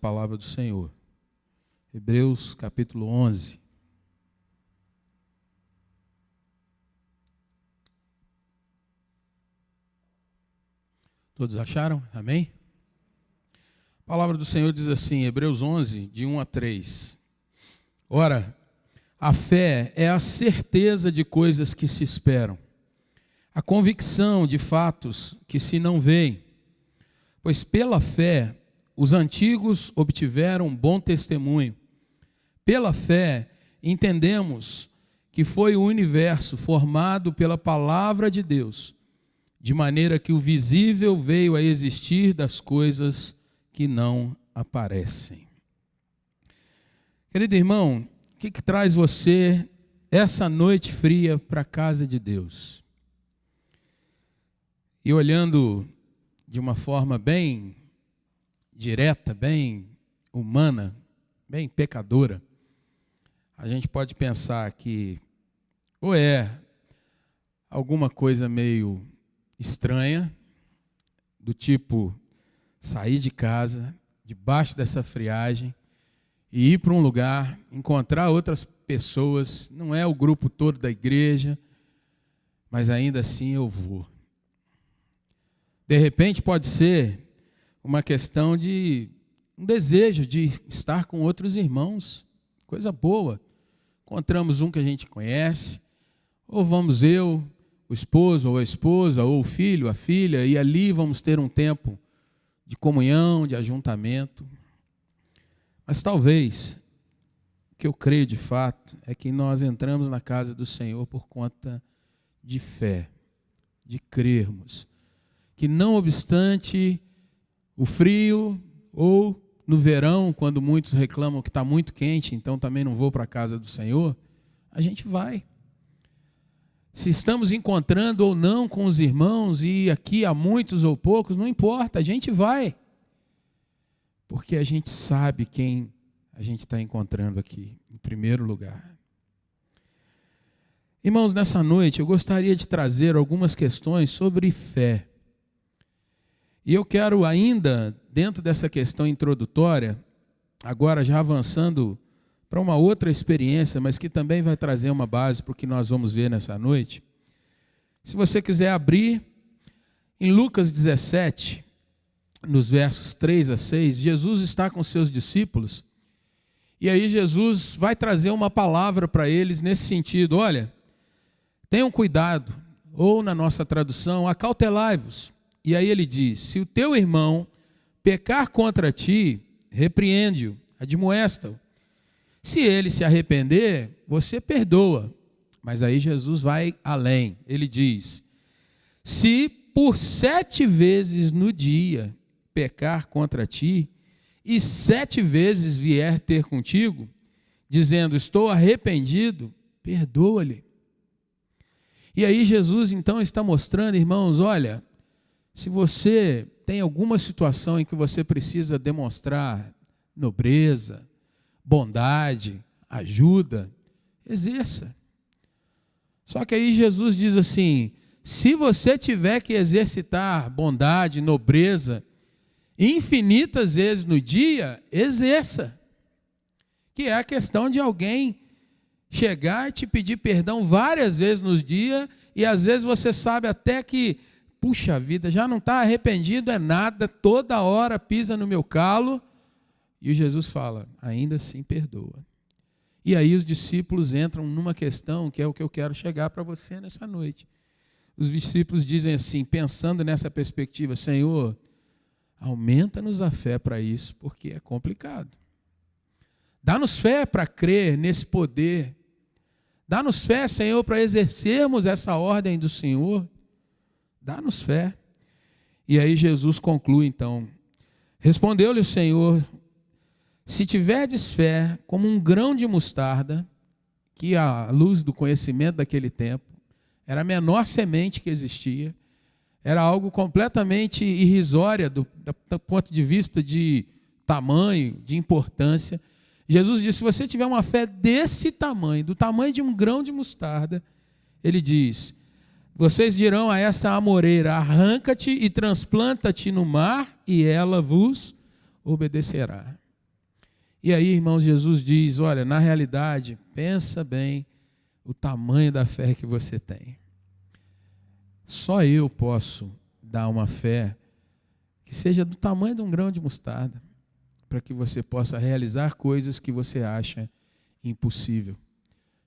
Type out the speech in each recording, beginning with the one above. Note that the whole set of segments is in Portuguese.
Palavra do Senhor. Hebreus capítulo 11. Todos acharam? Amém? A palavra do Senhor diz assim, Hebreus 11, de 1 a 3. Ora, a fé é a certeza de coisas que se esperam, a convicção de fatos que se não veem, pois pela fé os antigos obtiveram bom testemunho. Pela fé, entendemos que foi o universo formado pela palavra de Deus, de maneira que o visível veio a existir das coisas que não aparecem. Querido irmão, o que traz você essa noite fria para a casa de Deus? E olhando de uma forma bem direta, bem humana, bem pecadora, a gente pode pensar que ou é alguma coisa meio estranha, do tipo sair de casa, debaixo dessa friagem, e ir para um lugar, encontrar outras pessoas, não é o grupo todo da igreja, mas ainda assim eu vou. De repente pode ser uma questão de um desejo de estar com outros irmãos, coisa boa. Encontramos um que a gente conhece, ou vamos eu, o esposo ou a esposa, ou o filho, a filha, e ali vamos ter um tempo de comunhão, de ajuntamento. Mas talvez, o que eu creio de fato, é que nós entramos na casa do Senhor por conta de fé, de crermos, que não obstante o frio, ou no verão, quando muitos reclamam que está muito quente, então também não vou para a casa do Senhor, a gente vai. Se estamos encontrando ou não com os irmãos, e aqui há muitos ou poucos, não importa, a gente vai. Porque a gente sabe quem a gente está encontrando aqui, em primeiro lugar. Irmãos, nessa noite eu gostaria de trazer algumas questões sobre fé. E eu quero ainda, dentro dessa questão introdutória, agora já avançando para uma outra experiência, mas que também vai trazer uma base para o que nós vamos ver nessa noite. Se você quiser abrir, em Lucas 17, nos versos 3 a 6, Jesus está com seus discípulos, e aí Jesus vai trazer uma palavra para eles nesse sentido, olha, tenham cuidado, ou na nossa tradução, acautelai-vos. E aí ele diz, se o teu irmão pecar contra ti, repreende-o, admoesta-o. Se ele se arrepender, você perdoa. Mas aí Jesus vai além. Ele diz, se por 7 vezes no dia pecar contra ti, e 7 vezes vier ter contigo, dizendo, estou arrependido, perdoa-lhe. E aí Jesus então está mostrando, irmãos, olha, se você tem alguma situação em que você precisa demonstrar nobreza, bondade, ajuda, exerça. Só que aí Jesus diz assim, se você tiver que exercitar bondade, nobreza, infinitas vezes no dia, exerça. Que é a questão de alguém chegar e te pedir perdão várias vezes no dia, e às vezes você sabe até que, puxa vida, já não está arrependido, é nada, toda hora pisa no meu calo, e o Jesus fala, ainda assim perdoa. E aí os discípulos entram numa questão que é o que eu quero chegar para você nessa noite. Os discípulos dizem assim, pensando nessa perspectiva, Senhor, aumenta-nos a fé para isso, porque é complicado. Dá-nos fé para crer nesse poder. Dá-nos fé, Senhor, para exercermos essa ordem do Senhor. Dá-nos fé. E aí Jesus conclui então, respondeu-lhe o Senhor, se tiverdes fé como um grão de mostarda, que à luz do conhecimento daquele tempo, era a menor semente que existia, era algo completamente irrisório do ponto de vista de tamanho, de importância. Jesus disse, se você tiver uma fé desse tamanho, do tamanho de um grão de mostarda, ele diz, vocês dirão a essa amoreira, arranca-te e transplanta-te no mar, e ela vos obedecerá. E aí, irmãos, Jesus diz, olha, na realidade, pensa bem o tamanho da fé que você tem. Só eu posso dar uma fé que seja do tamanho de um grão de mostarda, para que você possa realizar coisas que você acha impossível.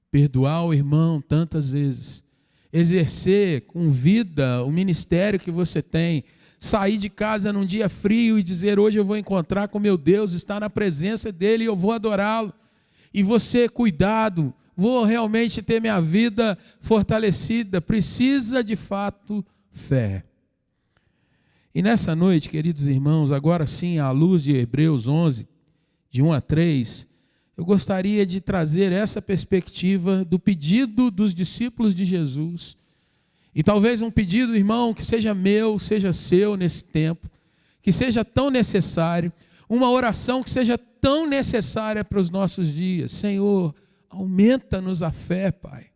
Perdoar o irmão tantas vezes, exercer com vida o ministério que você tem, sair de casa num dia frio e dizer, hoje eu vou encontrar com meu Deus, estar na presença dele e eu vou adorá-lo. E você, cuidado, vou realmente ter minha vida fortalecida. Precisa de fato fé. E nessa noite, queridos irmãos, agora sim, à luz de Hebreus 11, de 1 a 3, eu gostaria de trazer essa perspectiva do pedido dos discípulos de Jesus. E talvez um pedido, irmão, que seja meu, seja seu nesse tempo, que seja tão necessário, uma oração que seja tão necessária para os nossos dias. Senhor, aumenta-nos a fé, Pai.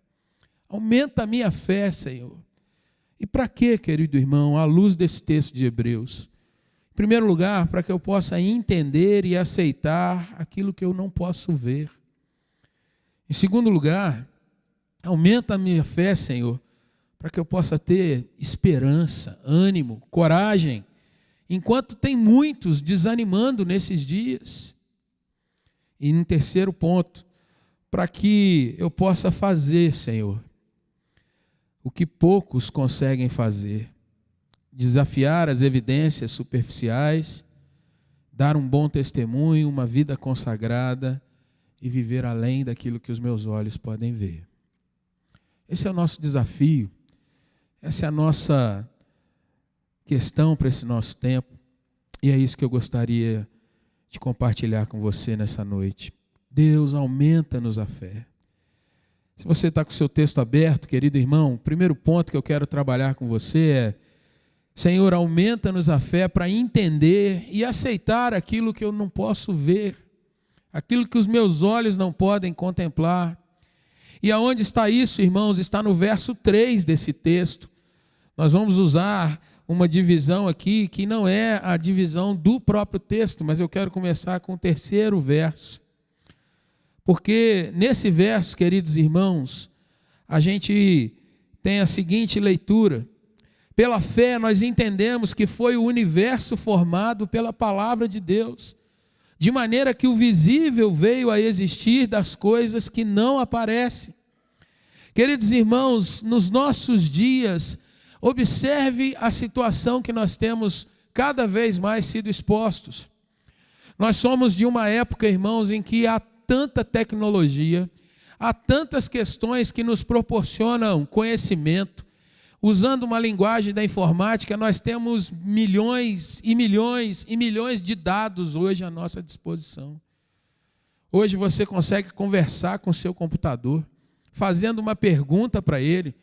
Aumenta a minha fé, Senhor. E para quê, querido irmão, à luz desse texto de Hebreus? Em primeiro lugar, para que eu possa entender e aceitar aquilo que eu não posso ver. Em segundo lugar, aumenta a minha fé, Senhor, para que eu possa ter esperança, ânimo, coragem, enquanto tem muitos desanimando nesses dias. E em terceiro ponto, para que eu possa fazer, Senhor, o que poucos conseguem fazer. Desafiar as evidências superficiais, dar um bom testemunho, uma vida consagrada e viver além daquilo que os meus olhos podem ver. Esse é o nosso desafio, essa é a nossa questão para esse nosso tempo, e é isso que eu gostaria de compartilhar com você nessa noite. Deus, aumenta-nos a fé. Se você está com o seu texto aberto, querido irmão, o primeiro ponto que eu quero trabalhar com você é: Senhor, aumenta-nos a fé para entender e aceitar aquilo que eu não posso ver, aquilo que os meus olhos não podem contemplar. E aonde está isso, irmãos? Está no verso 3 desse texto. Nós vamos usar uma divisão aqui que não é a divisão do próprio texto, mas eu quero começar com o terceiro verso. Porque nesse verso, queridos irmãos, a gente tem a seguinte leitura: pela fé nós entendemos que foi o universo formado pela palavra de Deus, de maneira que o visível veio a existir das coisas que não aparecem. Queridos irmãos, nos nossos dias, observe a situação que nós temos cada vez mais sido expostos. Nós somos de uma época, irmãos, em que há tanta tecnologia, há tantas questões que nos proporcionam conhecimento. Usando uma linguagem da informática, nós temos milhões e milhões e milhões de dados hoje à nossa disposição. Hoje você consegue conversar com o seu computador, fazendo uma pergunta para ele,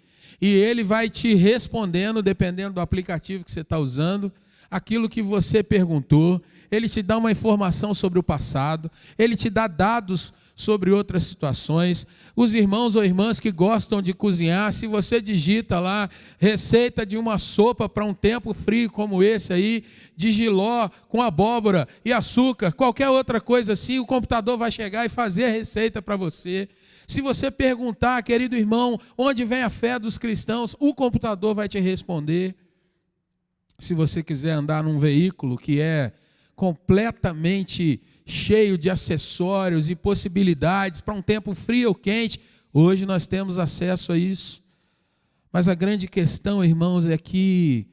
e ele vai te respondendo, dependendo do aplicativo que você está usando, aquilo que você perguntou. Ele te dá uma informação sobre o passado, ele te dá dados sobre outras situações. Os irmãos ou irmãs que gostam de cozinhar, se você digita lá, receita de uma sopa para um tempo frio como esse aí, de jiló com abóbora e açúcar, qualquer outra coisa assim, o computador vai chegar e fazer a receita para você. Se você perguntar, querido irmão, onde vem a fé dos cristãos, o computador vai te responder. Se você quiser andar num veículo que é completamente cheio de acessórios e possibilidades para um tempo frio ou quente, hoje nós temos acesso a isso. Mas a grande questão, irmãos, é que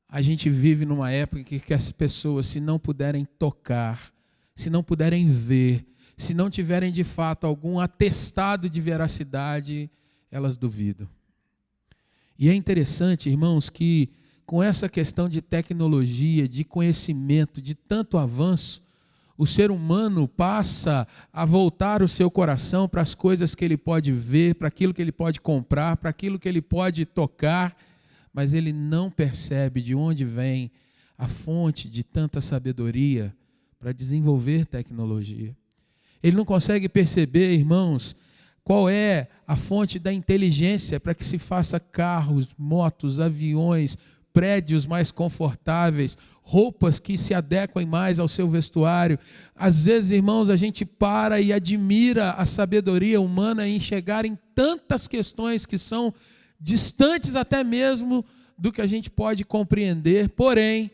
a gente vive numa época em que as pessoas, se não puderem tocar, se não puderem ver, se não tiverem de fato algum atestado de veracidade, elas duvidam. E é interessante, irmãos, que com essa questão de tecnologia, de conhecimento, de tanto avanço, o ser humano passa a voltar o seu coração para as coisas que ele pode ver, para aquilo que ele pode comprar, para aquilo que ele pode tocar, mas ele não percebe de onde vem a fonte de tanta sabedoria para desenvolver tecnologia. Ele não consegue perceber, irmãos, qual é a fonte da inteligência para que se faça carros, motos, aviões, prédios mais confortáveis, roupas que se adequem mais ao seu vestuário. Às vezes, irmãos, a gente para e admira a sabedoria humana em chegar em tantas questões que são distantes até mesmo do que a gente pode compreender. Porém,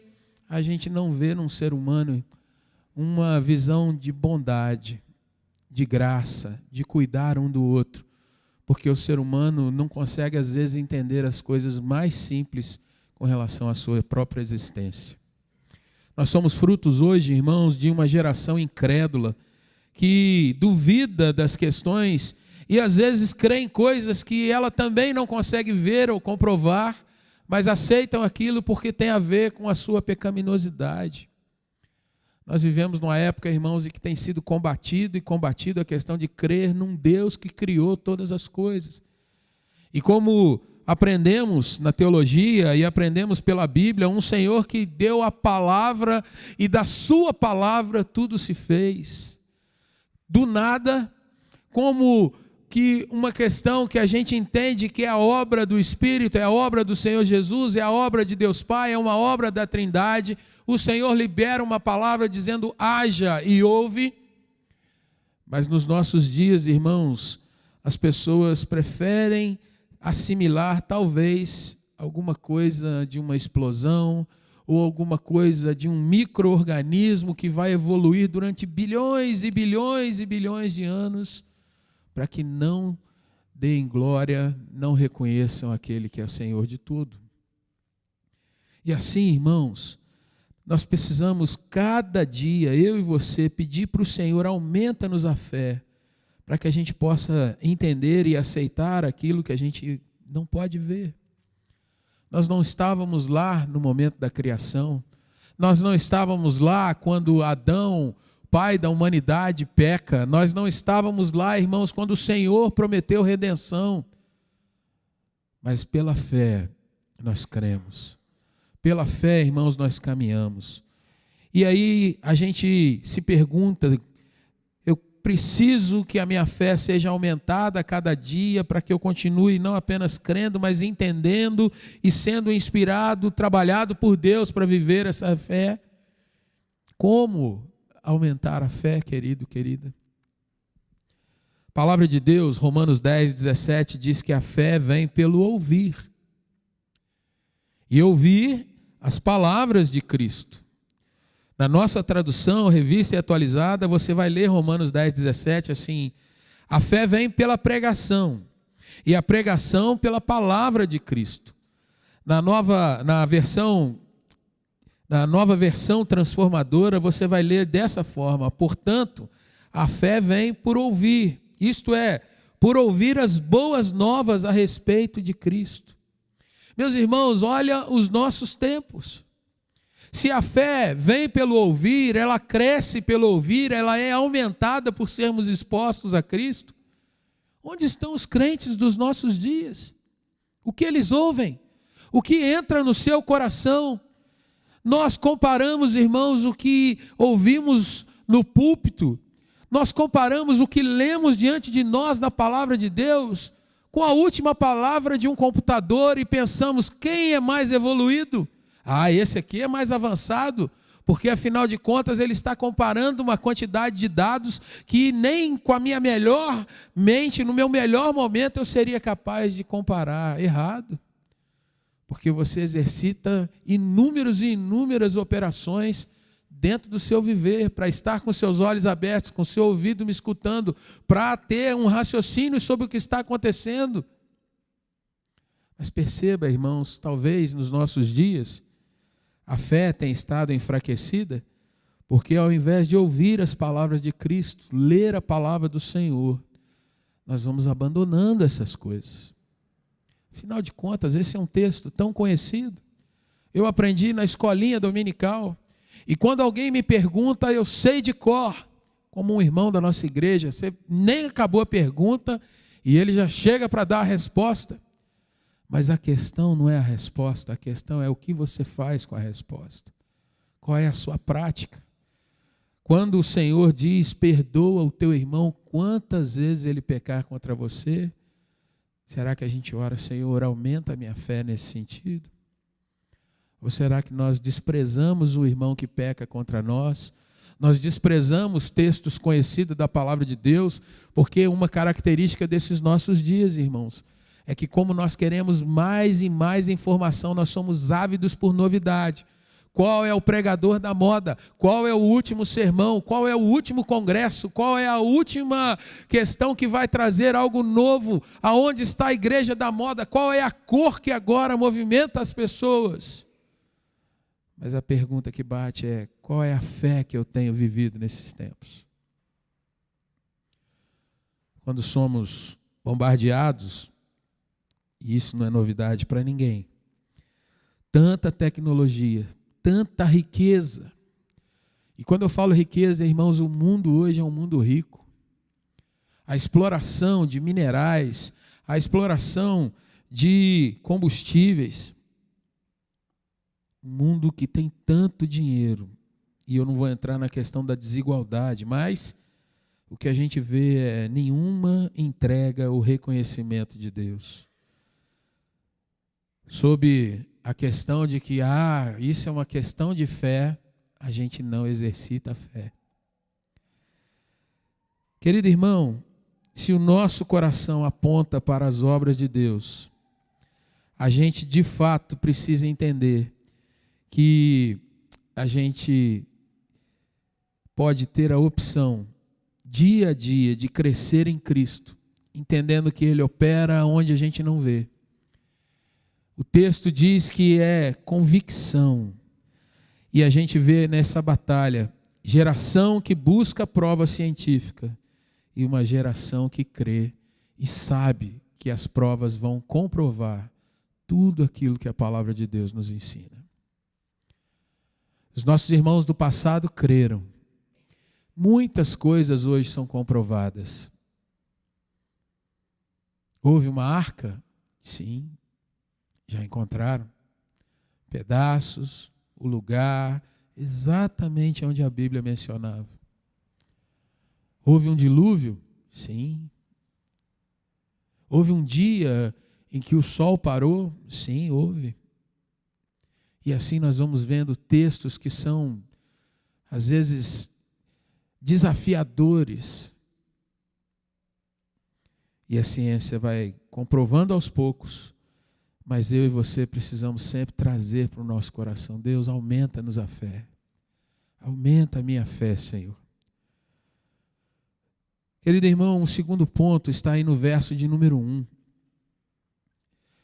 a gente não vê num ser humano uma visão de bondade, de graça, de cuidar um do outro. Porque o ser humano não consegue, às vezes, entender as coisas mais simples com relação à sua própria existência. Nós somos frutos hoje, irmãos, de uma geração incrédula que duvida das questões e, às vezes, crê em coisas que ela também não consegue ver ou comprovar, mas aceitam aquilo porque tem a ver com a sua pecaminosidade. Nós vivemos numa época, irmãos, em que tem sido combatido a questão de crer num Deus que criou todas as coisas. E como aprendemos na teologia e aprendemos pela Bíblia, um Senhor que deu a palavra e da sua palavra tudo se fez. Do nada, como que uma questão que a gente entende que é a obra do Espírito, é a obra do Senhor Jesus, é a obra de Deus Pai, é uma obra da Trindade. O Senhor libera uma palavra dizendo haja e ouve. Mas nos nossos dias, irmãos, as pessoas preferem assimilar talvez alguma coisa de uma explosão ou alguma coisa de um micro-organismo que vai evoluir durante bilhões e bilhões e bilhões de anos, para que não deem glória, não reconheçam aquele que é Senhor de tudo. E assim, irmãos, nós precisamos cada dia, eu e você, pedir para o Senhor, aumenta-nos a fé, para que a gente possa entender e aceitar aquilo que a gente não pode ver. Nós não estávamos lá no momento da criação, nós não estávamos lá quando Adão, pai da humanidade, peca, nós não estávamos lá, irmãos, quando o Senhor prometeu redenção, mas pela fé nós cremos, pela fé, irmãos, nós caminhamos. E aí a gente se pergunta, eu preciso que a minha fé seja aumentada a cada dia para que eu continue não apenas crendo, mas entendendo e sendo inspirado, trabalhado por Deus para viver essa fé. Como aumentar a fé, querido, querida? A palavra de Deus, Romanos 10:17, diz que a fé vem pelo ouvir. E ouvir as palavras de Cristo. Na nossa tradução, revista e atualizada, você vai ler Romanos 10:17 assim: a fé vem pela pregação, e a pregação pela palavra de Cristo. Na nova versão transformadora, você vai ler dessa forma: portanto, a fé vem por ouvir, isto é, por ouvir as boas novas a respeito de Cristo. Meus irmãos, olha os nossos tempos. Se a fé vem pelo ouvir, ela cresce pelo ouvir, ela é aumentada por sermos expostos a Cristo. Onde estão os crentes dos nossos dias? O que eles ouvem? O que entra no seu coração? Nós comparamos, irmãos, o que ouvimos no púlpito, nós comparamos o que lemos diante de nós na palavra de Deus com a última palavra de um computador e pensamos, quem é mais evoluído? Ah, esse aqui é mais avançado, porque afinal de contas ele está comparando uma quantidade de dados que nem com a minha melhor mente, no meu melhor momento, eu seria capaz de comparar. Errado. Porque você exercita inúmeras operações dentro do seu viver, para estar com seus olhos abertos, com seu ouvido me escutando, para ter um raciocínio sobre o que está acontecendo. Mas perceba, irmãos, talvez nos nossos dias, a fé tem estado enfraquecida, porque ao invés de ouvir as palavras de Cristo, ler a palavra do Senhor, nós vamos abandonando essas coisas. Afinal de contas, esse é um texto tão conhecido. Eu aprendi na escolinha dominical, e quando alguém me pergunta, eu sei de cor, como um irmão da nossa igreja, você nem acabou a pergunta, e ele já chega para dar a resposta. Mas a questão não é a resposta, a questão é o que você faz com a resposta. Qual é a sua prática? Quando o Senhor diz, perdoa o teu irmão, quantas vezes ele pecar contra você, será que a gente ora, Senhor, aumenta a minha fé nesse sentido? Ou será que nós desprezamos o irmão que peca contra nós? Nós desprezamos textos conhecidos da palavra de Deus, porque uma característica desses nossos dias, irmãos, é que como nós queremos mais e mais informação, nós somos ávidos por novidade. Qual é o pregador da moda? Qual é o último sermão? Qual é o último congresso? Qual é a última questão que vai trazer algo novo? Aonde está a igreja da moda? Qual é a cor que agora movimenta as pessoas? Mas a pergunta que bate é: qual é a fé que eu tenho vivido nesses tempos? Quando somos bombardeados, e isso não é novidade para ninguém, tanta tecnologia, tanta riqueza. E quando eu falo riqueza, irmãos, o mundo hoje é um mundo rico. A exploração de minerais, a exploração de combustíveis. Um mundo que tem tanto dinheiro. E eu não vou entrar na questão da desigualdade, mas o que a gente vê é nenhuma entrega ou reconhecimento de Deus. Sob a questão de que, isso é uma questão de fé, a gente não exercita a fé. Querido irmão, se o nosso coração aponta para as obras de Deus, a gente de fato precisa entender que a gente pode ter a opção, dia a dia, de crescer em Cristo, entendendo que Ele opera onde a gente não vê. O texto diz que é convicção. E a gente vê nessa batalha, geração que busca prova científica e uma geração que crê e sabe que as provas vão comprovar tudo aquilo que a palavra de Deus nos ensina. Os nossos irmãos do passado creram. Muitas coisas hoje são comprovadas. Houve uma arca? Sim. Já encontraram pedaços, o lugar, exatamente onde a Bíblia mencionava. Houve um dilúvio? Sim. Houve um dia em que o sol parou? Sim, houve. E assim nós vamos vendo textos que são, às vezes, desafiadores. E a ciência vai comprovando aos poucos. Mas eu e você precisamos sempre trazer para o nosso coração: Deus, aumenta-nos a fé. Aumenta a minha fé, Senhor. Querido irmão, o segundo ponto está aí no verso de número 1.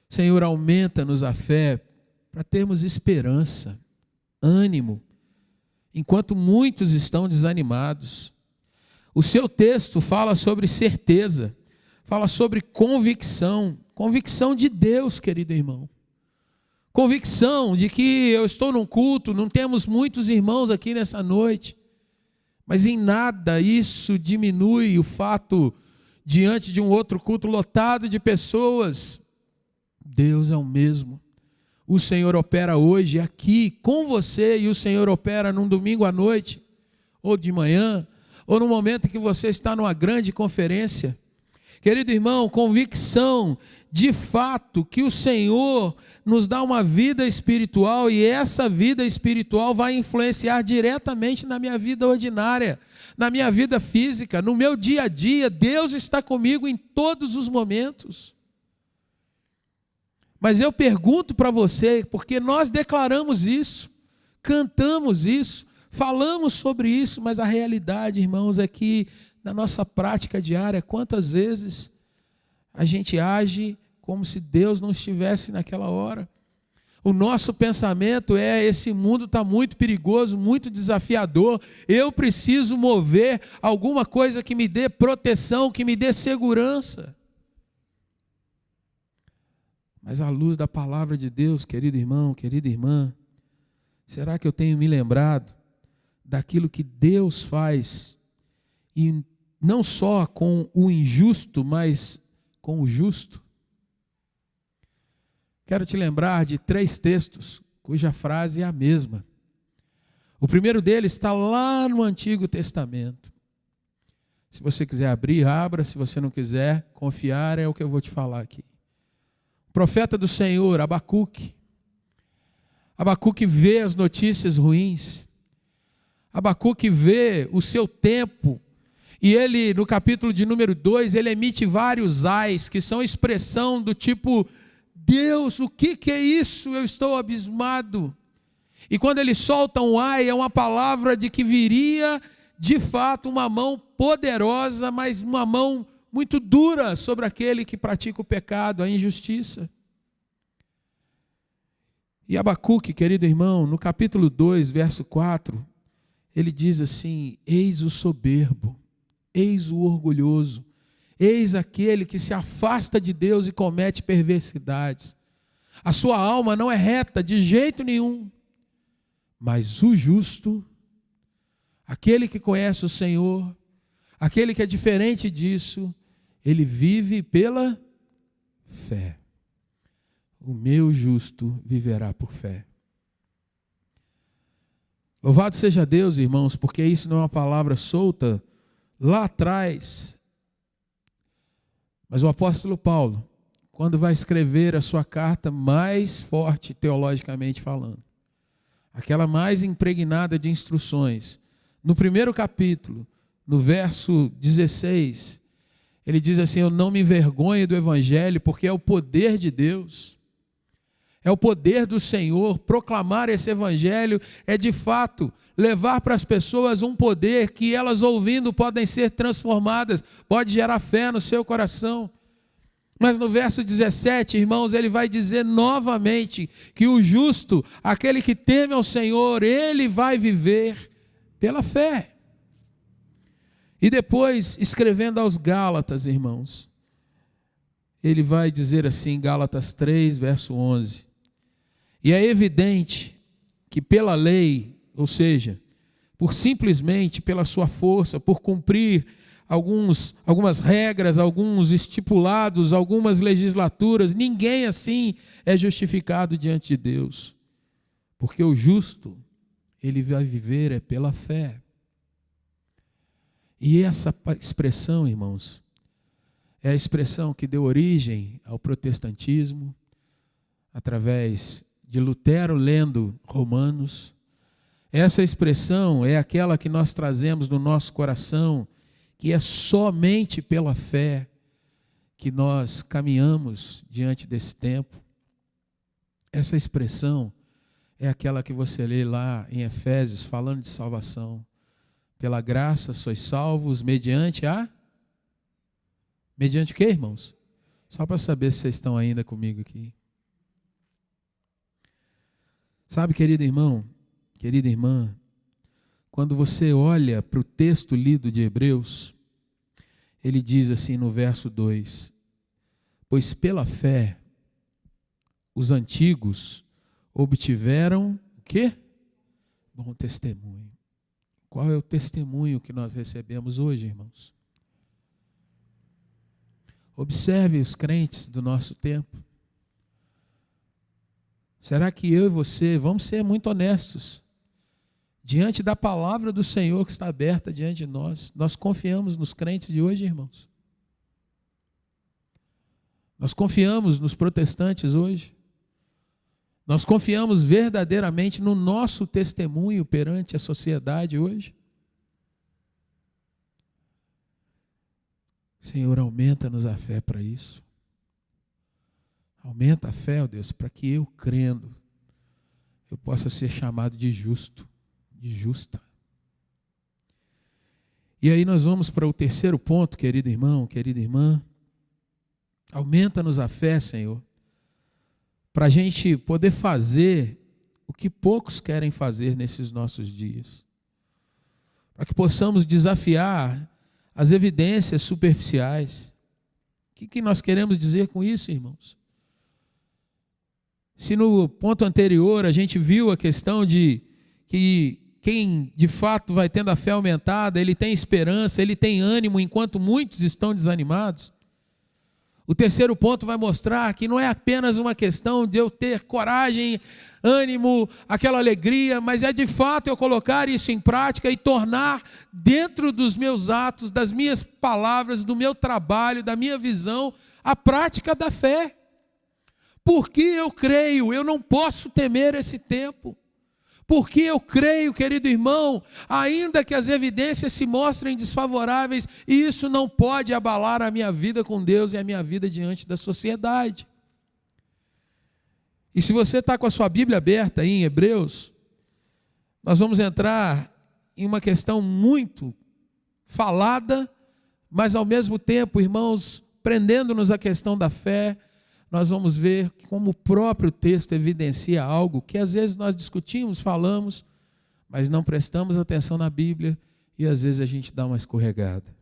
Senhor, aumenta-nos a fé para termos esperança, ânimo, enquanto muitos estão desanimados. O seu texto fala sobre certeza, fala sobre convicção. Convicção de Deus, querido irmão. Convicção de que eu estou num culto, não temos muitos irmãos aqui nessa noite, mas em nada isso diminui o fato, diante de um outro culto lotado de pessoas, Deus é o mesmo. O Senhor opera hoje aqui com você, e o Senhor opera num domingo à noite, ou de manhã, ou no momento que você está numa grande conferência. Querido irmão, convicção de fato que o Senhor nos dá uma vida espiritual, e essa vida espiritual vai influenciar diretamente na minha vida ordinária, na minha vida física, no meu dia a dia. Deus está comigo em todos os momentos. Mas eu pergunto para você, porque nós declaramos isso, cantamos isso, falamos sobre isso, mas a realidade, irmãos, é que na nossa prática diária, quantas vezes a gente age como se Deus não estivesse naquela hora? O nosso pensamento é: esse mundo está muito perigoso, muito desafiador, eu preciso mover alguma coisa que me dê proteção, que me dê segurança. Mas à luz da palavra de Deus, querido irmão, querida irmã, será que eu tenho me lembrado daquilo que Deus faz, e não só com o injusto, mas com o justo? Quero te lembrar de 3 textos, cuja frase é a mesma. O primeiro deles está lá no Antigo Testamento. Se você quiser abrir, abra. Se você não quiser confiar, é o que eu vou te falar aqui. O profeta do Senhor, Abacuque. Abacuque vê as notícias ruins. Abacuque vê o seu tempo. E ele, no capítulo de número 2, ele emite vários ais, que são expressão do tipo: Deus, o que é isso? Eu estou abismado. E quando ele solta um ai, é uma palavra de que viria, de fato, uma mão poderosa, mas uma mão muito dura sobre aquele que pratica o pecado, a injustiça. E Abacuque, querido irmão, no capítulo 2, verso 4, ele diz assim: eis o soberbo, eis o orgulhoso, eis aquele que se afasta de Deus e comete perversidades. A sua alma não é reta de jeito nenhum, mas o justo, aquele que conhece o Senhor, aquele que é diferente disso, ele vive pela fé. O meu justo viverá por fé. Louvado seja Deus, irmãos, porque isso não é uma palavra solta lá atrás. Mas o apóstolo Paulo, quando vai escrever a sua carta mais forte teologicamente falando, aquela mais impregnada de instruções, no primeiro capítulo, no verso 16, ele diz assim: eu não me envergonho do evangelho, porque é o poder de Deus. É o poder do Senhor. Proclamar esse evangelho é de fato levar para as pessoas um poder que elas ouvindo podem ser transformadas, pode gerar fé no seu coração. Mas no verso 17, irmãos, ele vai dizer novamente que o justo, aquele que teme ao Senhor, ele vai viver pela fé. E depois, escrevendo aos Gálatas, irmãos, ele vai dizer assim, Gálatas 3, verso 11: e é evidente que pela lei, ou seja, por simplesmente pela sua força, por cumprir algumas regras, alguns estipulados, algumas legislaturas, ninguém assim é justificado diante de Deus. Porque o justo, ele vai viver é pela fé. E essa expressão, irmãos, é a expressão que deu origem ao protestantismo, através de Lutero lendo Romanos. Essa expressão é aquela que nós trazemos no nosso coração, que é somente pela fé que nós caminhamos diante desse tempo. Essa expressão é aquela que você lê lá em Efésios, falando de salvação. Pela graça sois salvos mediante a... Mediante o quê, irmãos? Só para saber se vocês estão ainda comigo aqui. Sabe, querido irmão, querida irmã, quando você olha para o texto lido de Hebreus, ele diz assim no verso 2: pois pela fé os antigos obtiveram o quê? Bom testemunho. Qual é o testemunho que nós recebemos hoje, irmãos? Observe os crentes do nosso tempo. Será que eu e você, vamos ser muito honestos, diante da palavra do Senhor que está aberta diante de nós, nós confiamos nos crentes de hoje, irmãos? Nós confiamos nos protestantes hoje? Nós confiamos verdadeiramente no nosso testemunho perante a sociedade hoje? Senhor, aumenta-nos a fé para isso. Aumenta a fé, ó Deus, para que eu, crendo, eu possa ser chamado de justo, de justa. E aí nós vamos para o terceiro ponto, querido irmão, querida irmã. Aumenta-nos a fé, Senhor, para a gente poder fazer o que poucos querem fazer nesses nossos dias. Para que possamos desafiar as evidências superficiais. O que nós queremos dizer com isso, irmãos? Se no ponto anterior a gente viu a questão de que quem de fato vai tendo a fé aumentada, ele tem esperança, ele tem ânimo, enquanto muitos estão desanimados. O terceiro ponto vai mostrar que não é apenas uma questão de eu ter coragem, ânimo, aquela alegria, mas é de fato eu colocar isso em prática e tornar dentro dos meus atos, das minhas palavras, do meu trabalho, da minha visão, a prática da fé. Porque eu creio, eu não posso temer esse tempo. Porque eu creio, querido irmão, ainda que as evidências se mostrem desfavoráveis, isso não pode abalar a minha vida com Deus e a minha vida diante da sociedade. E se você está com a sua Bíblia aberta aí em Hebreus, nós vamos entrar em uma questão muito falada, mas ao mesmo tempo, irmãos, prendendo-nos à questão da fé, nós vamos ver como o próprio texto evidencia algo que às vezes nós discutimos, falamos, mas não prestamos atenção na Bíblia e às vezes a gente dá uma escorregada.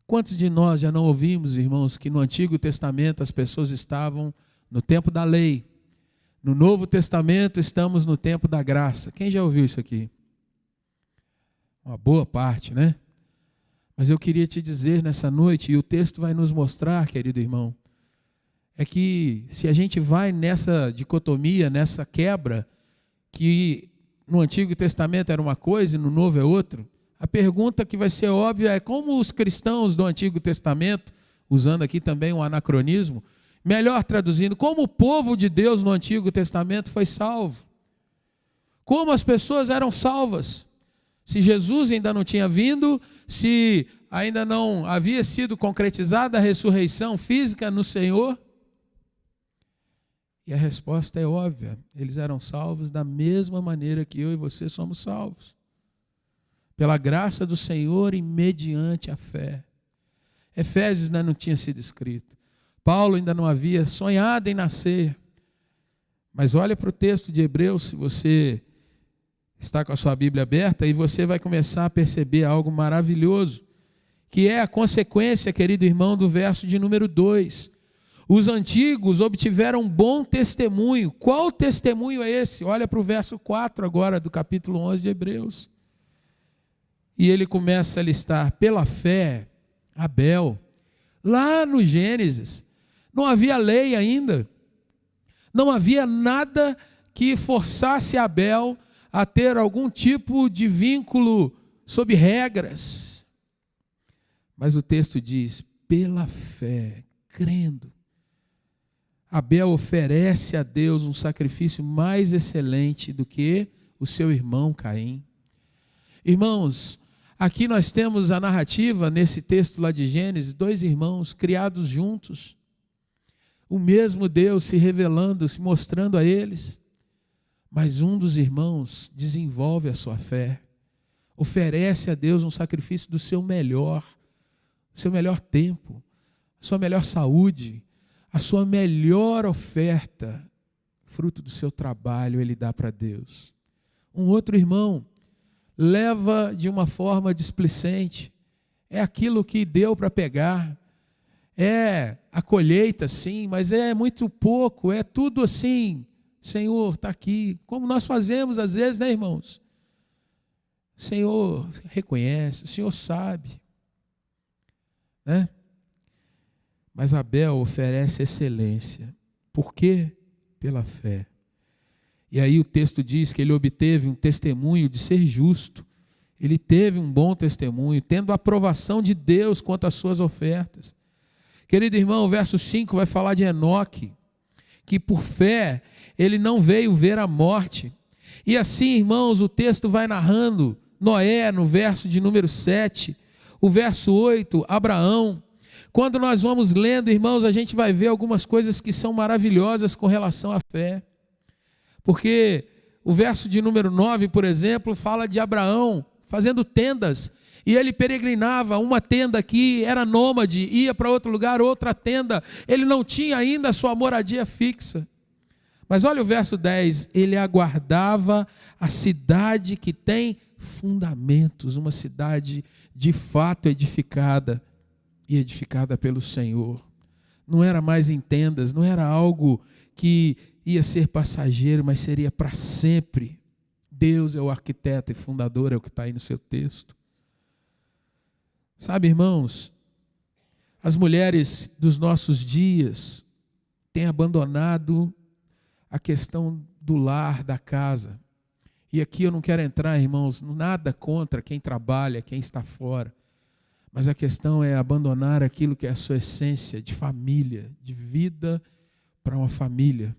Quantos de nós já não ouvimos, irmãos, que no Antigo Testamento as pessoas estavam no tempo da lei, no Novo Testamento estamos no tempo da graça? Quem já ouviu isso aqui? Uma boa parte, né? Mas eu queria te dizer nessa noite, e o texto vai nos mostrar, querido irmão, é que se a gente vai nessa dicotomia, nessa quebra, que no Antigo Testamento era uma coisa e no Novo é outra, a pergunta que vai ser óbvia é como os cristãos do Antigo Testamento, usando aqui também um anacronismo, melhor traduzindo, como o povo de Deus no Antigo Testamento foi salvo. Como as pessoas eram salvas. Se Jesus ainda não tinha vindo, se ainda não havia sido concretizada a ressurreição física no Senhor. E a resposta é óbvia, eles eram salvos da mesma maneira que eu e você somos salvos. Pela graça do Senhor e mediante a fé. Efésios ainda não tinha sido escrito. Paulo ainda não havia sonhado em nascer. Mas olha para o texto de Hebreus, se você está com a sua Bíblia aberta, e você vai começar a perceber algo maravilhoso, que é a consequência, querido irmão, do verso de número 2. Os antigos obtiveram bom testemunho. Qual testemunho é esse? Olha para o verso 4 agora do capítulo 11 de Hebreus. E ele começa a listar, pela fé, Abel. Lá no Gênesis, não havia lei ainda. Não havia nada que forçasse Abel a ter algum tipo de vínculo sob regras. Mas o texto diz, pela fé, crendo, Abel oferece a Deus um sacrifício mais excelente do que o seu irmão Caim. Irmãos, aqui nós temos a narrativa, nesse texto lá de Gênesis, dois irmãos criados juntos, o mesmo Deus se revelando, se mostrando a eles, mas um dos irmãos desenvolve a sua fé, oferece a Deus um sacrifício do seu melhor tempo, sua melhor saúde, a sua melhor oferta, fruto do seu trabalho, ele dá para Deus. Um outro irmão leva de uma forma displicente, é aquilo que deu para pegar, é a colheita sim, mas é muito pouco, é tudo assim, Senhor, está aqui, como nós fazemos às vezes, né, irmãos? O Senhor reconhece, o Senhor sabe, né? Mas Abel oferece excelência. Por quê? Pela fé. E aí o texto diz que ele obteve um testemunho de ser justo. Ele teve um bom testemunho, tendo a aprovação de Deus quanto às suas ofertas. Querido irmão, o verso 5 vai falar de Enoque, que por fé ele não veio ver a morte. E assim, irmãos, o texto vai narrando Noé no verso de número 7, o verso 8, Abraão. Quando nós vamos lendo, irmãos, a gente vai ver algumas coisas que são maravilhosas com relação à fé. Porque o verso de número 9, por exemplo, fala de Abraão fazendo tendas. E ele peregrinava, uma tenda aqui, era nômade, ia para outro lugar, outra tenda. Ele não tinha ainda a sua moradia fixa. Mas olha o verso 10, ele aguardava a cidade que tem fundamentos, uma cidade de fato edificada, e edificada pelo Senhor. Não era mais em tendas, não era algo que ia ser passageiro, mas seria para sempre. Deus é o arquiteto e fundador, é o que está aí no seu texto. Sabe, irmãos, as mulheres dos nossos dias têm abandonado a questão do lar, da casa. E aqui eu não quero entrar, irmãos, nada contra quem trabalha, quem está fora. Mas a questão é abandonar aquilo que é a sua essência de família, de vida para uma família.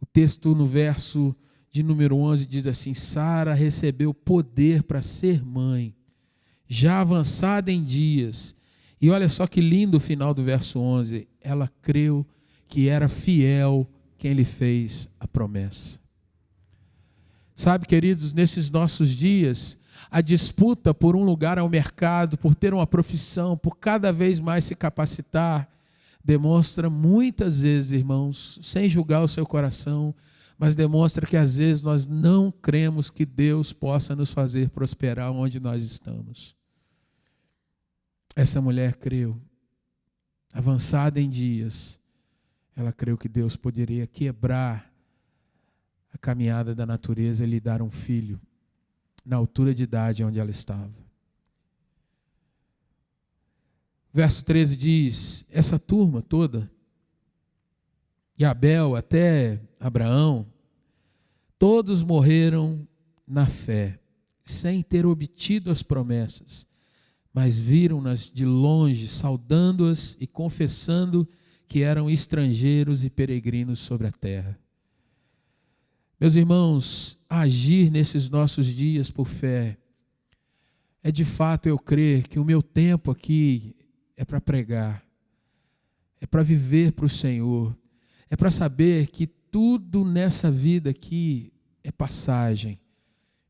O texto no verso de número 11 diz assim: Sara recebeu poder para ser mãe, já avançada em dias. E olha só que lindo o final do verso 11. Ela creu que era fiel quem lhe fez a promessa. Sabe, queridos, nesses nossos dias, a disputa por um lugar ao mercado, por ter uma profissão, por cada vez mais se capacitar, demonstra muitas vezes, irmãos, sem julgar o seu coração, mas demonstra que às vezes nós não cremos que Deus possa nos fazer prosperar onde nós estamos. Essa mulher creu, avançada em dias, ela creu que Deus poderia quebrar a caminhada da natureza e lhe dar um filho na altura de idade onde ela estava. Verso 13 diz: essa turma toda, de Abel até Abraão, todos morreram na fé, sem ter obtido as promessas, mas viram-nas de longe, saudando-as e confessando que eram estrangeiros e peregrinos sobre a terra. Meus irmãos, agir nesses nossos dias por fé é de fato eu crer que o meu tempo aqui é para pregar, é para viver para o Senhor, é para saber que tudo nessa vida aqui é passagem,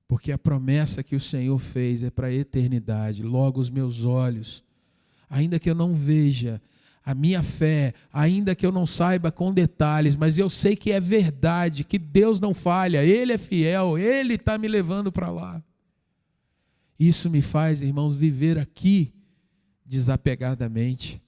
porque a promessa que o Senhor fez é para a eternidade. Logo os meus olhos, ainda que eu não veja, a minha fé, ainda que eu não saiba com detalhes, mas eu sei que é verdade, que Deus não falha, Ele é fiel, Ele está me levando para lá. Isso me faz, irmãos, viver aqui desapegadamente.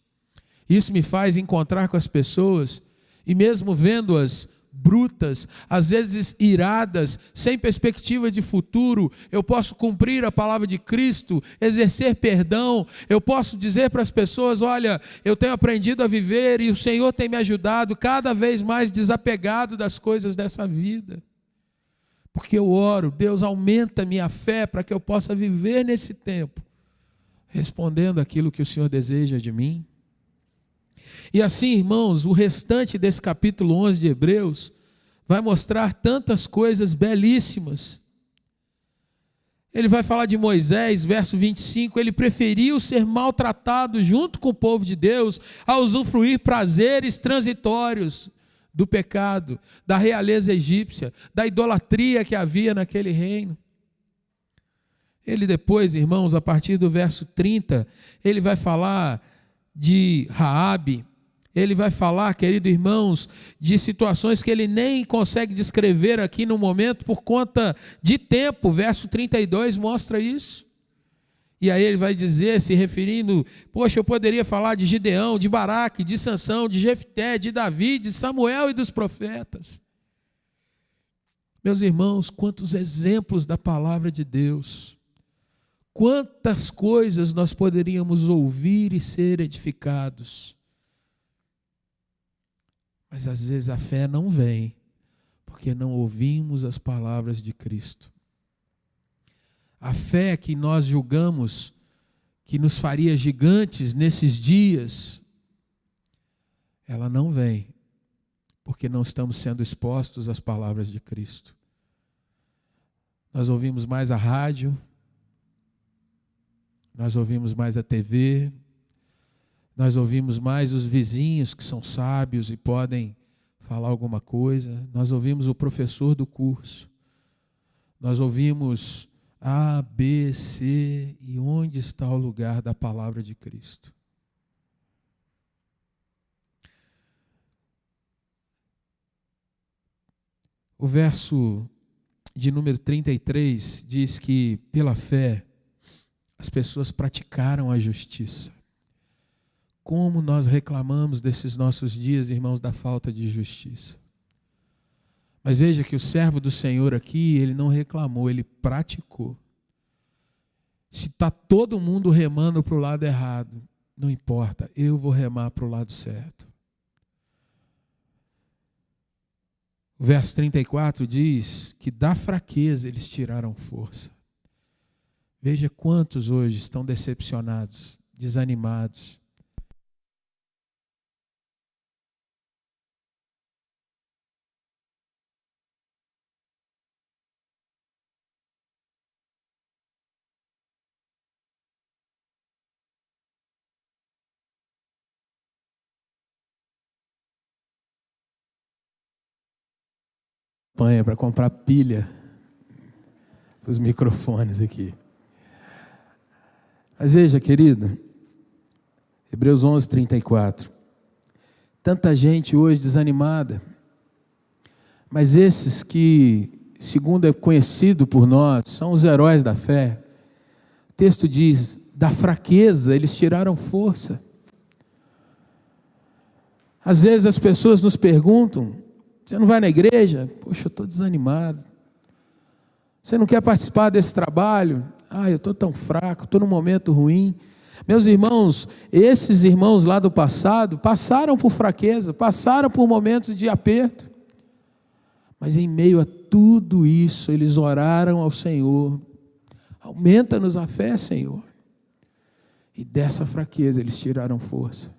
Isso me faz encontrar com as pessoas e mesmo vendo-as brutas, às vezes iradas, sem perspectiva de futuro, eu posso cumprir a palavra de Cristo, exercer perdão, eu posso dizer para as pessoas: olha, eu tenho aprendido a viver e o Senhor tem me ajudado cada vez mais desapegado das coisas dessa vida. Porque eu oro, Deus aumenta a minha fé para que eu possa viver nesse tempo, respondendo aquilo que o Senhor deseja de mim. E assim, irmãos, o restante desse capítulo 11 de Hebreus vai mostrar tantas coisas belíssimas. Ele vai falar de Moisés, verso 25, ele preferiu ser maltratado junto com o povo de Deus a usufruir prazeres transitórios do pecado, da realeza egípcia, da idolatria que havia naquele reino. Ele depois, irmãos, a partir do verso 30, ele vai falar de Raabe, ele vai falar, queridos irmãos, de situações que ele nem consegue descrever aqui no momento por conta de tempo. Verso 32 mostra isso. E aí ele vai dizer, se referindo: poxa, eu poderia falar de Gideão, de Baraque, de Sansão, de Jefté, de Davi, de Samuel e dos profetas. Meus irmãos, quantos exemplos da palavra de Deus. Quantas coisas nós poderíamos ouvir e ser edificados. Mas às vezes a fé não vem, porque não ouvimos as palavras de Cristo. A fé que nós julgamos que nos faria gigantes nesses dias, ela não vem, porque não estamos sendo expostos às palavras de Cristo. Nós ouvimos mais a rádio, nós ouvimos mais a TV, nós ouvimos mais os vizinhos que são sábios e podem falar alguma coisa, nós ouvimos o professor do curso, nós ouvimos A, B, C, e onde está o lugar da palavra de Cristo? O verso de número 33 diz que, pela fé, as pessoas praticaram a justiça. Como nós reclamamos desses nossos dias, irmãos, da falta de justiça. Mas veja que o servo do Senhor aqui, ele não reclamou, ele praticou. Se está todo mundo remando para o lado errado, não importa, eu vou remar para o lado certo. O verso 34 diz que da fraqueza eles tiraram força. Veja quantos hoje estão decepcionados, desanimados. campanha para comprar pilha para os microfones aqui. Mas veja, querido, Hebreus 11, 34. Tanta gente hoje desanimada, mas esses que, segundo é conhecido por nós, são os heróis da fé. O texto diz, da fraqueza eles tiraram força. Às vezes as pessoas nos perguntam, você não vai na igreja? Poxa, eu estou desanimado. Você não quer participar desse trabalho? Eu estou tão fraco, estou num momento ruim. Meus irmãos, esses irmãos lá do passado, passaram por fraqueza, passaram por momentos de aperto. Mas em meio a tudo isso, eles oraram ao Senhor. Aumenta-nos a fé, Senhor. E dessa fraqueza eles tiraram força.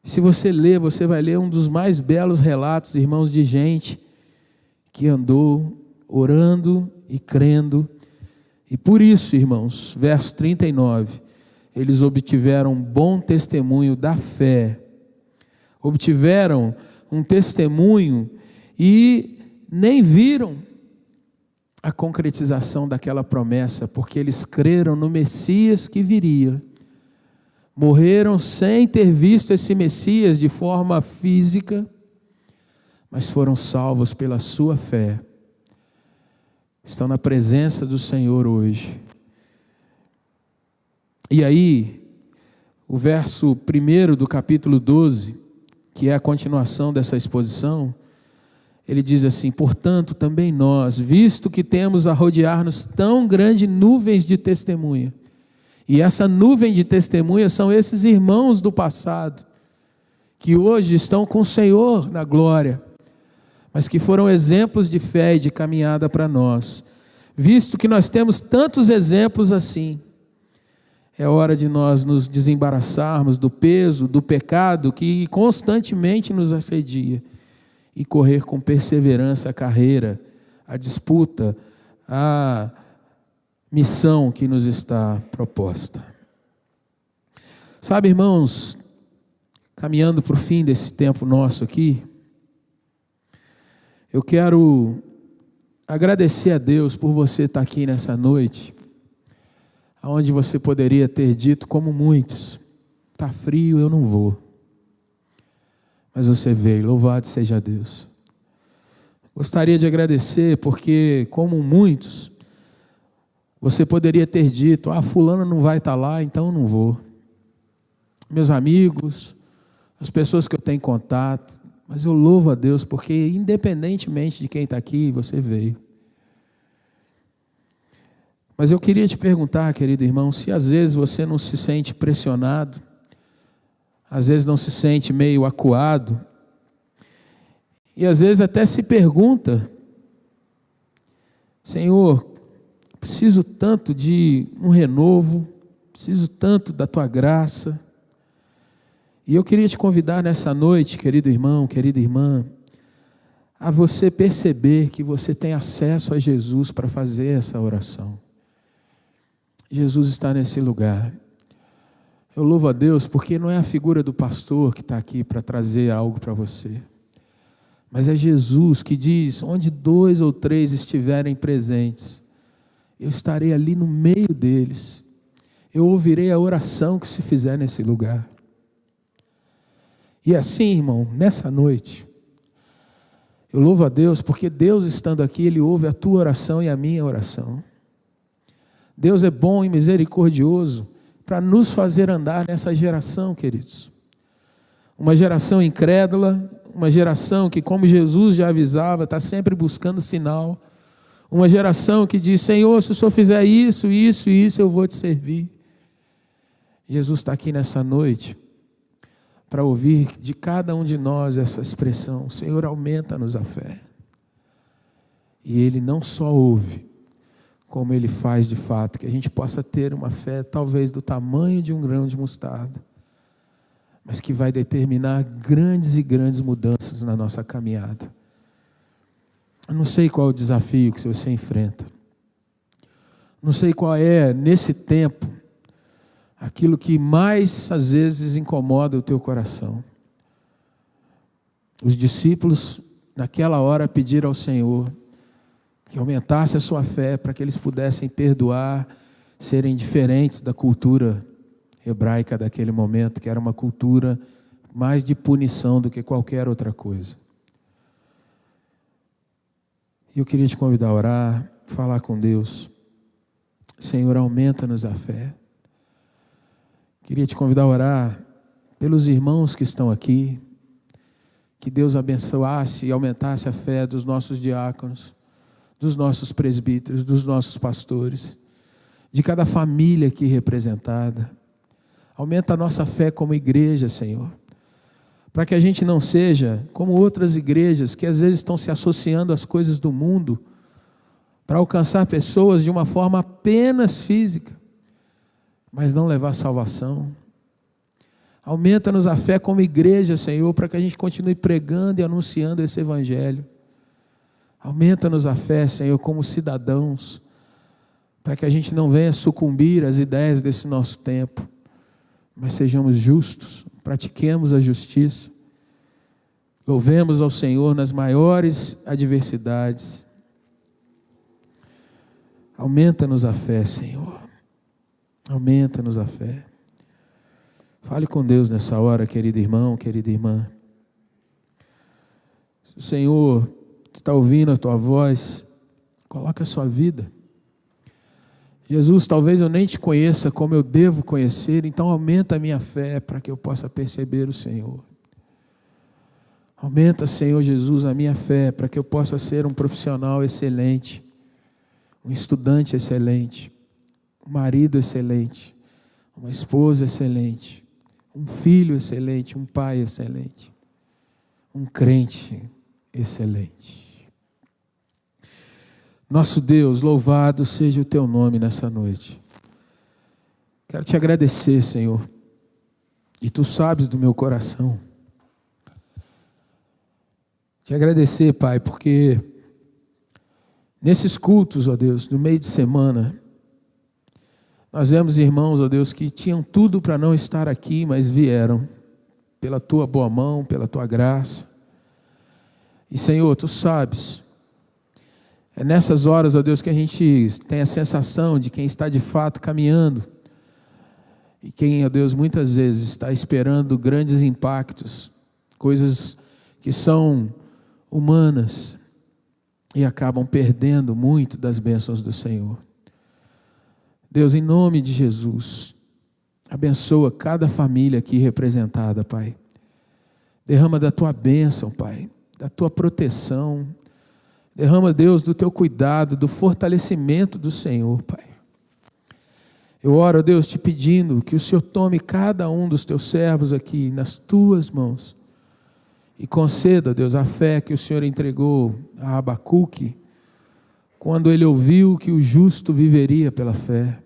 Se você ler, você vai ler um dos mais belos relatos, irmãos, de gente que andou orando e crendo. E por isso, irmãos, verso 39, eles obtiveram um bom testemunho da fé. Obtiveram um testemunho e nem viram a concretização daquela promessa, porque eles creram no Messias que viria. Morreram sem ter visto esse Messias de forma física, mas foram salvos pela sua fé. Estão na presença do Senhor hoje. E aí, o verso 1 do capítulo 12, que é a continuação dessa exposição, ele diz assim: portanto, também nós, visto que temos a rodear-nos tão grandes nuvens de testemunha, e essa nuvem de testemunha são esses irmãos do passado, que hoje estão com o Senhor na glória, mas que foram exemplos de fé e de caminhada para nós. Visto que nós temos tantos exemplos assim, é hora de nós nos desembaraçarmos do peso, do pecado que constantemente nos assedia e correr com perseverança a carreira, a disputa, a missão que nos está proposta. Sabe, irmãos, caminhando para o fim desse tempo nosso aqui, eu quero agradecer a Deus por você estar aqui nessa noite, onde você poderia ter dito, como muitos, está frio, eu não vou. Mas você veio, louvado seja Deus. Gostaria de agradecer porque, como muitos, você poderia ter dito, fulano não vai estar lá, então eu não vou. Meus amigos, as pessoas que eu tenho contato, mas eu louvo a Deus porque, independentemente de quem está aqui, você veio. Mas eu queria te perguntar, querido irmão, se às vezes você não se sente pressionado, às vezes não se sente meio acuado, e às vezes até se pergunta, Senhor, preciso tanto de um renovo, preciso tanto da Tua graça. E eu queria te convidar nessa noite, querido irmão, querida irmã, a você perceber que você tem acesso a Jesus para fazer essa oração. Jesus está nesse lugar. Eu louvo a Deus porque não é a figura do pastor que está aqui para trazer algo para você, mas é Jesus que diz, onde 2 ou 3 estiverem presentes, eu estarei ali no meio deles, eu ouvirei a oração que se fizer nesse lugar. E assim, irmão, nessa noite, eu louvo a Deus porque Deus estando aqui, Ele ouve a tua oração e a minha oração. Deus é bom e misericordioso para nos fazer andar nessa geração, queridos. Uma geração incrédula, uma geração que, como Jesus já avisava, está sempre buscando sinal. Uma geração que diz, Senhor, se o Senhor fizer isso, isso e isso, eu vou te servir. Jesus está aqui nessa noite para ouvir de cada um de nós essa expressão, Senhor, aumenta-nos a fé. E Ele não só ouve, como Ele faz de fato, que a gente possa ter uma fé talvez do tamanho de um grão de mostarda, mas que vai determinar grandes e grandes mudanças na nossa caminhada. Eu não sei qual é o desafio que você enfrenta, não sei qual é, nesse tempo, aquilo que mais às vezes incomoda o teu coração. Os discípulos naquela hora, pedir ao Senhor que aumentasse a sua fé para que eles pudessem perdoar, serem diferentes da cultura hebraica daquele momento, que era uma cultura mais de punição do que qualquer outra coisa. E eu queria te convidar a orar, falar com Deus. Senhor, aumenta-nos a fé. Queria te convidar a orar pelos irmãos que estão aqui, que Deus abençoasse e aumentasse a fé dos nossos diáconos, dos nossos presbíteros, dos nossos pastores, de cada família aqui representada. Aumenta a nossa fé como igreja, Senhor, para que a gente não seja como outras igrejas que às vezes estão se associando às coisas do mundo para alcançar pessoas de uma forma apenas física, mas não levar salvação. Aumenta-nos a fé como igreja, Senhor, para que a gente continue pregando e anunciando esse evangelho. Aumenta-nos a fé, Senhor, como cidadãos, para que a gente não venha sucumbir às ideias desse nosso tempo, mas sejamos justos, pratiquemos a justiça, louvemos ao Senhor nas maiores adversidades. Aumenta-nos a fé, Senhor, aumenta-nos a fé. Fale com Deus nessa hora, querido irmão, querida irmã. Se o Senhor está ouvindo a tua voz, coloca a sua vida. Jesus, talvez eu nem te conheça como eu devo conhecer, então aumenta a minha fé para que eu possa perceber o Senhor. Aumenta, Senhor Jesus, a minha fé para que eu possa ser um profissional excelente, um estudante excelente, um marido excelente, uma esposa excelente, um filho excelente, um pai excelente, um crente excelente. Nosso Deus, louvado seja o teu nome nessa noite. Quero te agradecer, Senhor, e tu sabes do meu coração. Te agradecer, Pai, porque nesses cultos, ó Deus, no meio de semana, nós vemos irmãos, ó Deus, que tinham tudo para não estar aqui, mas vieram pela tua boa mão, pela tua graça. E, Senhor, tu sabes, é nessas horas, ó Deus, que a gente tem a sensação de quem está de fato caminhando e quem, ó Deus, muitas vezes está esperando grandes impactos, coisas que são humanas e acabam perdendo muito das bênçãos do Senhor. Deus, em nome de Jesus, abençoa cada família aqui representada, Pai. Derrama da tua bênção, Pai, da tua proteção. Derrama, Deus, do teu cuidado, do fortalecimento do Senhor, Pai. Eu oro, Deus, te pedindo que o Senhor tome cada um dos teus servos aqui nas tuas mãos e conceda, Deus, a fé que o Senhor entregou a Abacuque quando ele ouviu que o justo viveria pela fé.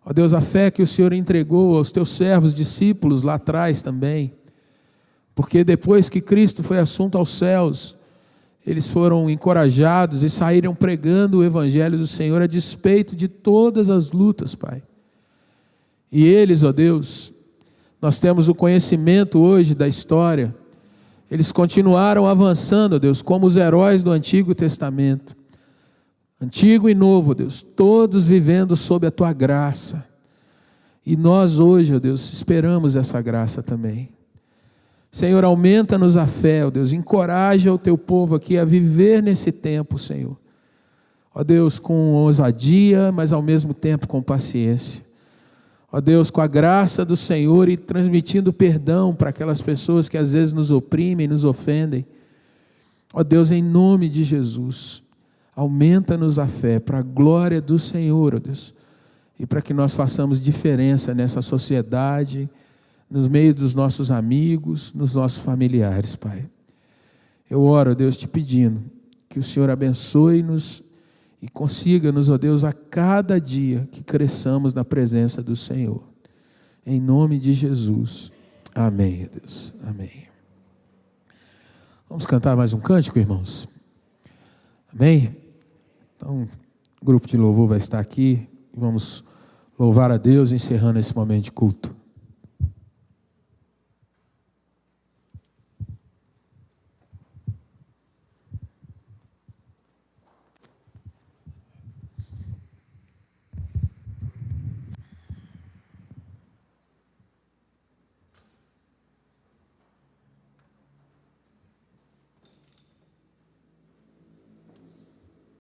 Ó Deus, a fé que o Senhor entregou aos teus servos discípulos lá atrás também, porque depois que Cristo foi assunto aos céus, eles foram encorajados e saíram pregando o evangelho do Senhor a despeito de todas as lutas, Pai. E eles, ó Deus, nós temos o conhecimento hoje da história, eles continuaram avançando, ó Deus, como os heróis do Antigo Testamento. Antigo e Novo, ó Deus, todos vivendo sob a tua graça. E nós hoje, ó Deus, esperamos essa graça também. Senhor, aumenta-nos a fé, ó Deus, encoraja o teu povo aqui a viver nesse tempo, Senhor. Ó Deus, com ousadia, mas ao mesmo tempo com paciência. Ó Deus, com a graça do Senhor e transmitindo perdão para aquelas pessoas que às vezes nos oprimem, nos ofendem. Ó Deus, em nome de Jesus, aumenta-nos a fé para a glória do Senhor, ó Deus, e para que nós façamos diferença nessa sociedade, nos meios dos nossos amigos, nos nossos familiares, Pai. Eu oro, Deus, te pedindo que o Senhor abençoe-nos e consiga-nos, ó Deus, a cada dia que cresçamos na presença do Senhor. Em nome de Jesus. Amém, Deus. Amém. Vamos cantar mais um cântico, irmãos? Amém? Então, o grupo de louvor vai estar aqui e vamos louvar a Deus encerrando esse momento de culto.